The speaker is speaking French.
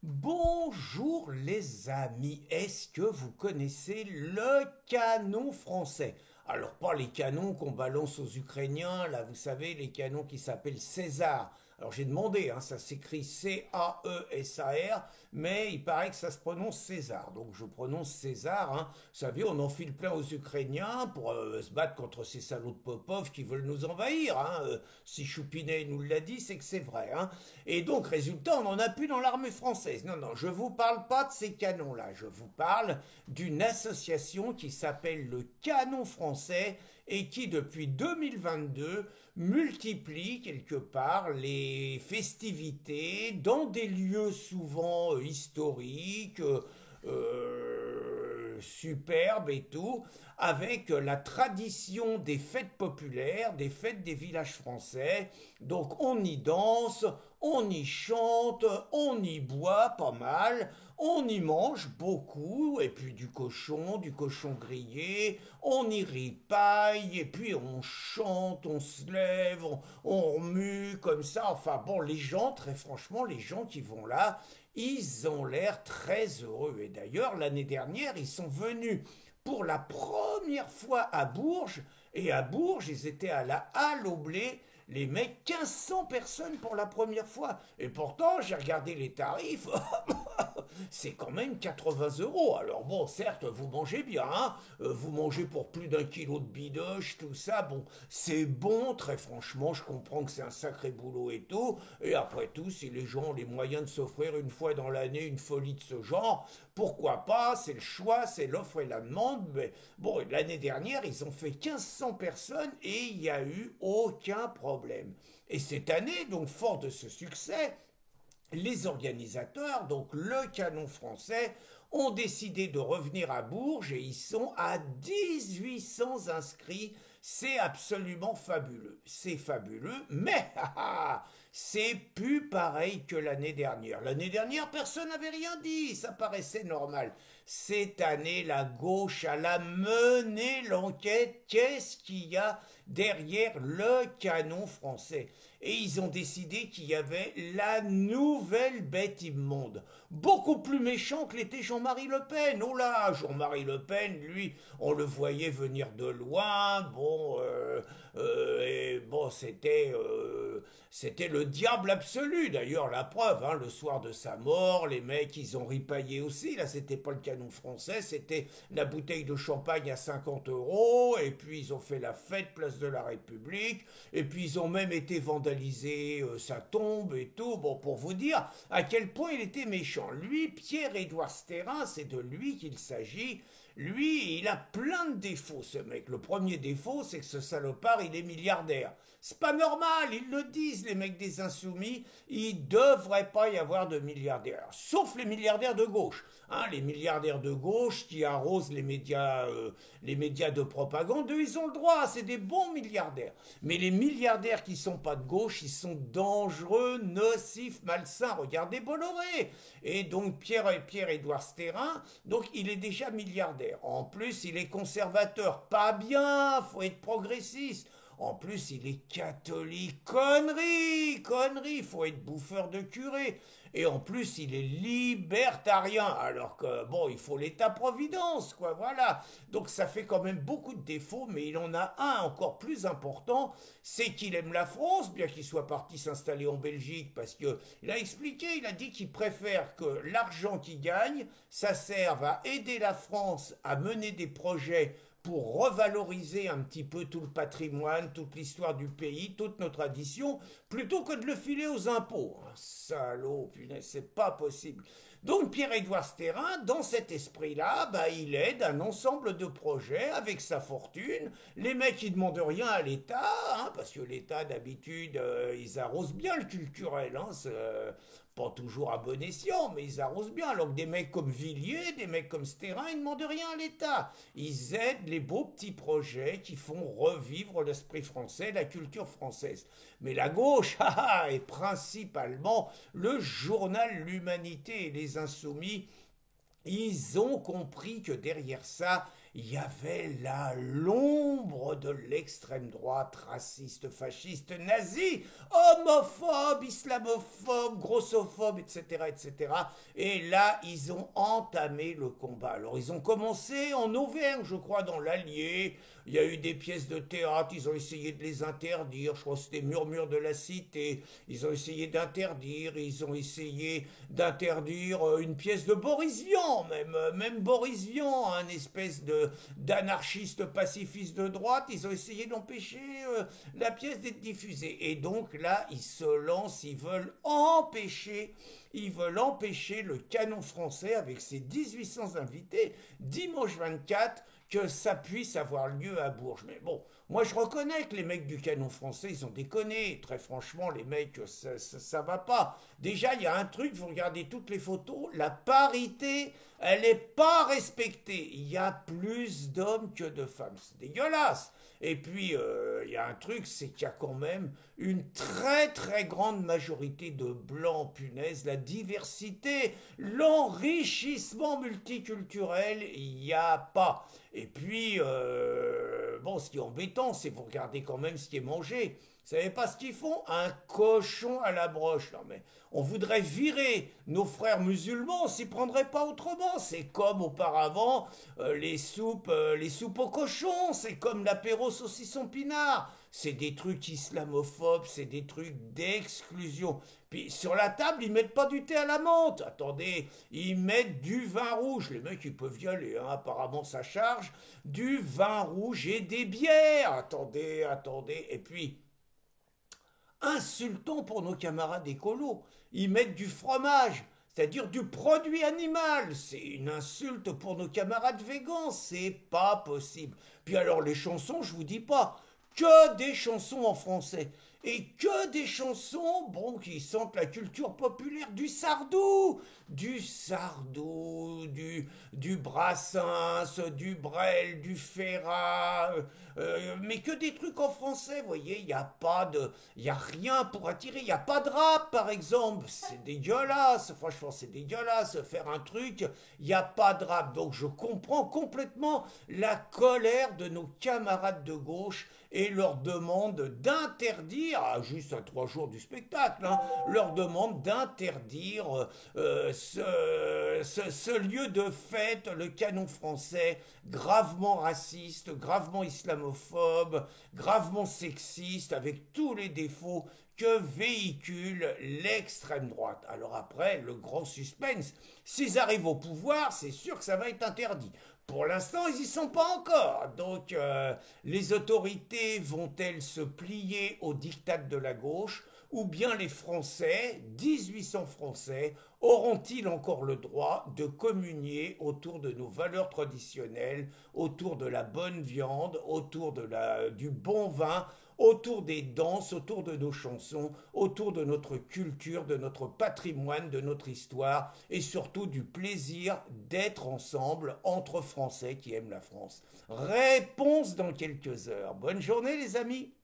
Bonjour les amis, est-ce que vous connaissez le canon français? Alors pas les canons qu'on balance aux Ukrainiens, là vous savez, les canons qui s'appellent César. Alors j'ai demandé, hein, ça s'écrit C-A-E-S-A-R, mais il paraît que ça se prononce César. Donc je prononce César, hein. Vous savez, on en file plein aux Ukrainiens pour se battre contre ces salauds de Popov qui veulent nous envahir. Hein. Si Choupinet nous l'a dit, c'est que c'est vrai. Hein. Et donc, résultat, on n'en a plus dans l'armée française. Non, non, je ne vous parle pas de ces canons-là. Je vous parle d'une association qui s'appelle le Canon français et qui, depuis 2022, multiplie quelque part les festivités dans des lieux souvent historiques, superbes et tout, avec la tradition des fêtes populaires, des fêtes des villages français. Donc on y danse, on y chante, on y boit pas mal, on y mange beaucoup, et puis du cochon grillé, on y ripaille, et puis on chante, on se lève, on remue comme ça. Enfin bon, les gens, très franchement, les gens qui vont là, ils ont l'air très heureux. Et d'ailleurs, l'année dernière, ils sont venus pour la première fois à Bourges. Et à Bourges, ils étaient à la Halle au Blé. Les mecs, 1500 personnes pour la première fois. Et pourtant, j'ai regardé les tarifs. C'est quand même 80 euros. Alors bon, certes, vous mangez bien, hein. Vous mangez pour plus d'1 kilo de bidoche, tout ça. Bon, c'est bon, très franchement, je comprends que c'est un sacré boulot et tout. Et après tout, si les gens ont les moyens de s'offrir une fois dans l'année une folie de ce genre, pourquoi pas? C'est le choix, c'est l'offre et la demande. Mais bon, l'année dernière, ils ont fait 1500 personnes et il n'y a eu aucun problème. Et cette année, donc fort de ce succès, les organisateurs, donc le canon français, ont décidé de revenir à Bourges et ils sont à 1800 inscrits. C'est absolument fabuleux. C'est fabuleux, mais c'est plus pareil que l'année dernière. L'année dernière, personne n'avait rien dit, ça paraissait normal. Cette année, la gauche a mené l'enquête. Qu'est-ce qu'il y a derrière le canon français? Et ils ont décidé qu'il y avait la nouvelle bête immonde. Beaucoup plus méchant que l'était Jean-Marie Le Pen. Oh là, Jean-Marie Le Pen, lui, on le voyait venir de loin. Bon, et bon, c'était le diable absolu. D'ailleurs, la preuve, hein, le soir de sa mort, les mecs, ils ont ripaillé aussi. Là, c'était pas le canon français, c'était la bouteille de champagne à 50 euros. Et puis, ils ont fait la fête place de la République. Et puis, ils ont même été vandalisés sa tombe et tout. Bon, pour vous dire à quel point il était méchant. Lui, Pierre-Édouard Stérin, c'est de lui qu'il s'agit. Lui, il a plein de défauts, ce mec. Le premier défaut, c'est que ce salopard, il est milliardaire. C'est pas normal, ils le disent, les mecs des Insoumis. Il devrait pas y avoir de milliardaires. Sauf les milliardaires de gauche. Hein, les milliardaires de gauche qui arrosent les médias de propagande, eux, ils ont le droit, c'est des bons milliardaires. Mais les milliardaires qui sont pas de gauche, ils sont dangereux, nocifs, malsains. Regardez Bolloré. Et donc Pierre-Édouard Stérin, donc il est déjà milliardaire. En plus, il est conservateur. Pas bien, faut être progressiste. En plus, il est catholique. Connerie, connerie, faut être bouffeur de curé. Et en plus, il est libertarien. Alors que, bon, il faut l'État-providence, quoi, voilà. Donc ça fait quand même beaucoup de défauts, mais il en a un encore plus important, c'est qu'il aime la France, bien qu'il soit parti s'installer en Belgique, parce que il a expliqué, il a dit qu'il préfère que l'argent qu'il gagne, ça serve à aider la France à mener des projets pour revaloriser un petit peu tout le patrimoine, toute l'histoire du pays, toutes nos traditions, plutôt que de le filer aux impôts. Un salaud, punaise, c'est pas possible. Donc Pierre-Édouard Stérin, dans cet esprit-là, bah, il aide un ensemble de projets avec sa fortune. Les mecs, ils demandent rien à l'État, hein, parce que l'État, d'habitude, ils arrosent bien le culturel. Hein, pas toujours à bon escient, mais ils arrosent bien. Alors que des mecs comme Villiers, des mecs comme Stérin, ils ne demandent rien à l'État. Ils aident les beaux petits projets qui font revivre l'esprit français, la culture française. Mais la gauche, et principalement le journal L'Humanité et les Insoumis, ils ont compris que derrière ça, il y avait là l'ombre de l'extrême droite, raciste, fasciste, nazi, homophobe, islamophobe, grossophobe, etc., etc. Et là, ils ont entamé le combat. Alors, ils ont commencé en Auvergne, je crois, dans l'Allier. Il y a eu des pièces de théâtre, ils ont essayé de les interdire. Je crois que c'était Murmure de la Cité. Ils ont essayé d'interdire, ils ont essayé d'interdire une pièce de Boris Vian, même Boris Vian, un espèce d'anarchiste pacifiste de droite. Ils ont essayé d'empêcher la pièce d'être diffusée. Et donc là, ils se lancent, ils veulent empêcher le Canon français, avec ses 1800 invités, dimanche 24, que ça puisse avoir lieu à Bourges. Mais bon, moi je reconnais que les mecs du Canon français, ils ont déconné. Très franchement, les mecs, ça va pas. Déjà, il y a un truc, vous regardez toutes les photos, la parité, elle n'est pas respectée. Il y a plus d'hommes que de femmes. C'est dégueulasse. Et puis, il y a un truc, c'est qu'il y a quand même une très très grande majorité de blancs, punaise, la diversité, l'enrichissement multiculturel, il n'y a pas. Et puis, bon, ce qui est embêtant, c'est vous regardez quand même ce qui est mangé. Vous savez pas ce qu'ils font? Un cochon à la broche. Non mais, on voudrait virer nos frères musulmans, on s'y prendrait pas autrement. C'est comme auparavant les soupes au cochon, c'est comme l'apéro saucisson pinard. C'est des trucs islamophobes, c'est des trucs d'exclusion. Puis sur la table, ils mettent pas du thé à la menthe. Attendez, ils mettent du vin rouge. Les mecs, ils peuvent y aller, hein, apparemment ça charge. Du vin rouge et des bières. Attendez. Et puis, insultant pour nos camarades écolos. Ils mettent du fromage, c'est-à-dire du produit animal. C'est une insulte pour nos camarades végans. C'est pas possible. Puis alors, les chansons, je vous dis pas. Que des chansons en français. Et que des chansons, bon, qui sentent la culture populaire, du Sardou, du Brassens, du Brel, du Ferrat, mais que des trucs en français, vous voyez, il y a rien pour attirer, il n'y a pas de rap, par exemple, c'est dégueulasse, franchement, c'est dégueulasse, faire un truc, il n'y a pas de rap, donc je comprends complètement la colère de nos camarades de gauche et leur demande d'interdire, juste à 3 jours du spectacle, hein, leur demande d'interdire ce lieu de fête, le Canon français, gravement raciste, gravement islamophobe, gravement sexiste, avec tous les défauts que véhicule l'extrême droite. Alors après, le grand suspense, s'ils arrivent au pouvoir, c'est sûr que ça va être interdit. Pour l'instant, ils n'y sont pas encore. Donc, les autorités vont-elles se plier au diktat de la gauche, ou bien les Français, 1800 Français, auront-ils encore le droit de communier autour de nos valeurs traditionnelles, autour de la bonne viande, autour du bon vin, autour des danses, autour de nos chansons, autour de notre culture, de notre patrimoine, de notre histoire, et surtout du plaisir d'être ensemble entre Français qui aiment la France. Réponse dans quelques heures. Bonne journée les amis.